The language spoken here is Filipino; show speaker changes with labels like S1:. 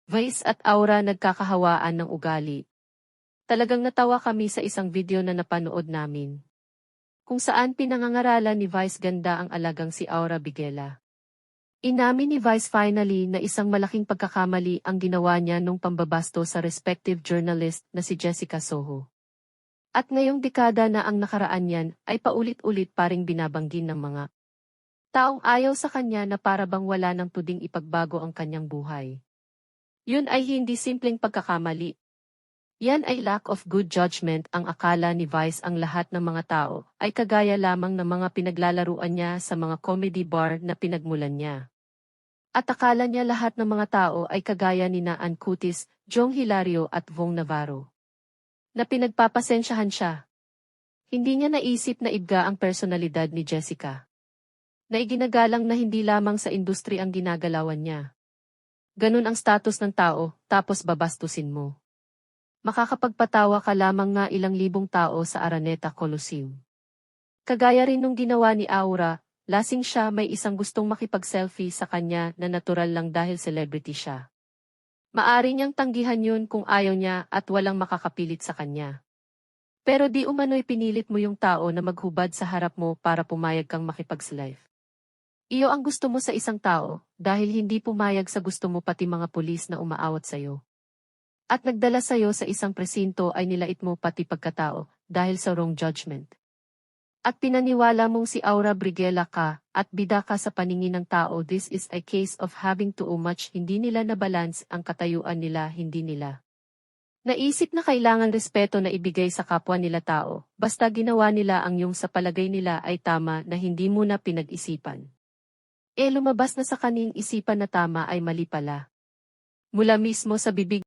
S1: Vice at Aura nagkakahawaan ng ugali. Talagang natawa kami sa isang video na napanood namin. Kung saan pinangangaralan ni Vice ganda ang alagang si Aura Bigela. Inamin ni Vice finally na isang malaking pagkakamali ang ginawa niya nung pambabasto sa respective journalist na si Jessica Soho. At ngayong dekada na ang nakaraan niyan ay paulit-ulit paring binabanggin ng mga taong ayaw sa kanya na para bang wala nang tuding ipagbago ang kanyang buhay. Yun ay hindi simpleng pagkakamali. Yan ay lack of good judgment. Ang akala ni Vice ang lahat ng mga tao ay kagaya lamang ng mga pinaglalaruan niya sa mga comedy bar na pinagmulan niya. At akala niya lahat ng mga tao ay kagaya ni Ann Curtis, Jong Hilario at Vong Navarro. Na pinagpapasensyahan siya. Hindi niya naisip na ibga ang personalidad ni Jessica. Na iginagalang na hindi lamang sa industry ang ginagalawan niya. Ganun ang status ng tao, tapos babastusin mo. Makakapagpatawa ka lamang nga ilang libong tao sa Araneta Coliseum. Kagaya rin nung ginawa ni Aura, lasing siya may isang gustong makipag-selfie sa kanya na natural lang dahil celebrity siya. Maari niyang tanggihan yun kung ayaw niya at walang makakapilit sa kanya. Pero di umano'y pinilit mo yung tao na maghubad sa harap mo para pumayag kang makipag-live. Iyo ang gusto mo sa isang tao, dahil hindi pumayag sa gusto mo pati mga pulis na umaawat sa'yo. At nagdala sa'yo sa isang presinto ay nilait mo pati pagkatao, dahil sa wrong judgment. At pinaniwala mong si Aura Brigela ka, at bida ka sa paningin ng tao. This is a case of having too much. Hindi nila nabalance ang katayuan nila, hindi nila naisip na kailangan respeto na ibigay sa kapwa nila tao, basta ginawa nila ang yung sa palagay nila ay tama na hindi mo na pinag-isipan. Lumabas na sa kaning isipan na tama ay mali pala. Mula mismo sa bibig